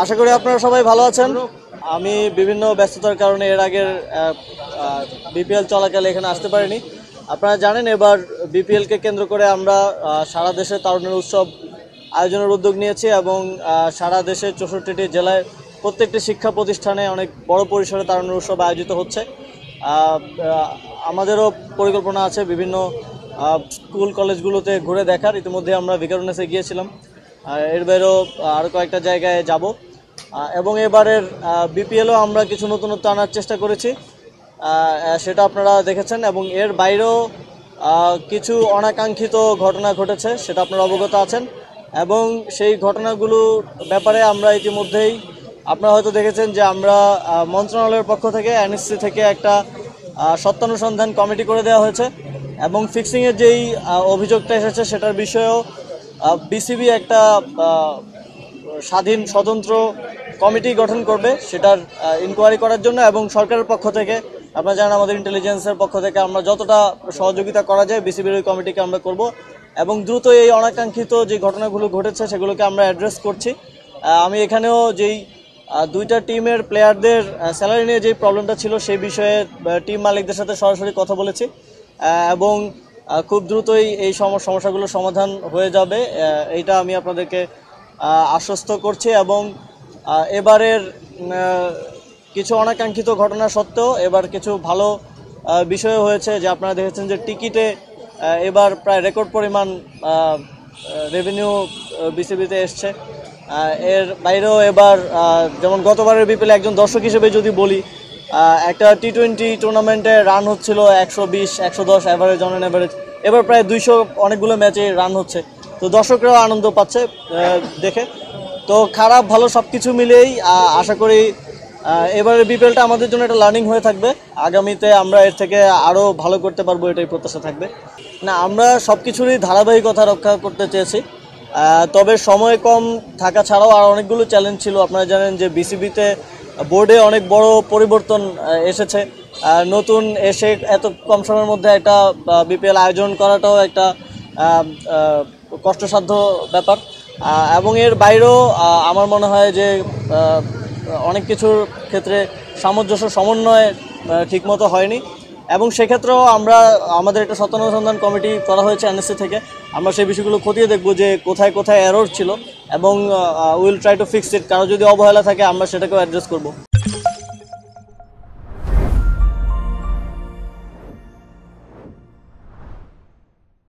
আশা করি আপনারা সবাই ভালো আছেন। আমি বিভিন্ন ব্যস্ততার কারণে এর আগের বিপিএল চলাকালে এখানে আসতে পারিনি। আপনারা জানেন এবার বিপিএলকে কেন্দ্র করে আমরা সারা দেশে তারুণ্যের উৎসব আয়োজনের উদ্যোগ নিয়েছি এবং সারা দেশে 64টি জেলায় প্রত্যেকটি শিক্ষা প্রতিষ্ঠানে অনেক বড় পরিসরে তারুণ্যের উৎসব আয়োজিত হচ্ছে। আমাদেরও পরিকল্পনা আছে বিভিন্ন স্কুল কলেজগুলোতে ঘুরে দেখার। ইতিমধ্যে আমরা ভিকারুনেসে গিয়েছিলাম, এর বাইরেও আরও কয়েকটা জায়গায় যাব এবং এবারের বিপিএলও আমরা কিছু নতুনত্ব আনার চেষ্টা করেছি, সেটা আপনারা দেখেছেন। এবং এর বাইরেও কিছু অনাকাঙ্ক্ষিত ঘটনা ঘটেছে, সেটা আপনারা অবগত আছেন এবং সেই ঘটনাগুলোর ব্যাপারে আমরা ইতিমধ্যেই আপনারা হয়তো দেখেছেন যে আমরা মন্ত্রণালয়ের পক্ষ থেকে এনএসসি থেকে একটা সত্যানুসন্ধান কমিটি করে দেওয়া হয়েছে এবং ফিক্সিংয়ের যেই অভিযোগটা এসেছে সেটার বিষয়েও বিসিবি একটা স্বাধীন স্বতন্ত্র কমিটি গঠন করবে সেটার ইনকোয়ারি করার জন্য। এবং সরকারের পক্ষ থেকে আপনারা জানেন আমাদের ইন্টেলিজেন্সের পক্ষ থেকে আমরা যতটা সহযোগিতা করা যায় বিসিবির ওই কমিটিকে আমরা করব এবং দ্রুত এই অনাকাঙ্ক্ষিত যে ঘটনাগুলো ঘটেছে সেগুলোকে আমরা অ্যাড্রেস করছি। আমি এখানেও যেই দুইটা টিমের প্লেয়ারদের স্যালারি নিয়ে যেই প্রবলেমটা ছিল সেই বিষয়ে টিম মালিকদের সাথে সরাসরি কথা বলেছি এবং খুব দ্রুতই এই সমস্যাগুলো সমাধান হয়ে যাবে, এইটা আমি আপনাদেরকে আশ্বস্ত করছি। এবং এবারের কিছু অনাকাঙ্ক্ষিত ঘটনা সত্ত্বেও এবার কিছু ভালো বিষয় হয়েছে, যে আপনারা দেখেছেন যে টিকিটে এবার প্রায় রেকর্ড পরিমাণ রেভিনিউ বিসিবিতে এসছে। এর বাইরেও এবার যেমন গতবারের বিপিএলে একজন দর্শক হিসেবে যদি বলি, একটা টি20 টুর্নামেন্টে রান হচ্ছিল 120 110 অ্যাভারেজ, অন অ্যান অ্যাভারেজ, এবার প্রায় 200 অনেকগুলো ম্যাচে রান হচ্ছে। তো দর্শকরাও আনন্দ পাচ্ছে দেখে। তো খারাপ ভালো সব কিছু মিলেই আশা করি এবারের বিপিএলটা আমাদের জন্য একটা লার্নিং হয়ে থাকবে, আগামীতে আমরা এর থেকে আরও ভালো করতে পারবো, এটাই প্রত্যাশা থাকবে। না, আমরা সব কিছুরই ধারাবাহিকতা রক্ষা করতে চেয়েছি, তবে সময় কম থাকা ছাড়াও আর অনেকগুলো চ্যালেঞ্জ ছিল। আপনারা জানেন যে বিসিবিতে বোর্ডে অনেক বড় পরিবর্তন এসেছে, নতুন এসে এত কম সময়ের মধ্যে একটা বিপিএল আয়োজন করাটাও একটা কষ্টসাধ্য ব্যাপার। এবং এর বাইরেও আমার মনে হয় যে অনেক কিছুর ক্ষেত্রে সামঞ্জস্য সমন্বয় ঠিকমতো হয়নি এবং সেক্ষেত্রেও আমাদের একটা সত্যানুসন্ধান কমিটি করা হয়েছে এনএসসি থেকে। আমরা সেই বিষয়গুলো খতিয়ে দেখব যে কোথায় কোথায় এরর ছিল এবং will try to fix it. কারো যদি অবহেলা থাকে আমরা সেটাকেও অ্যাড্রেস করব।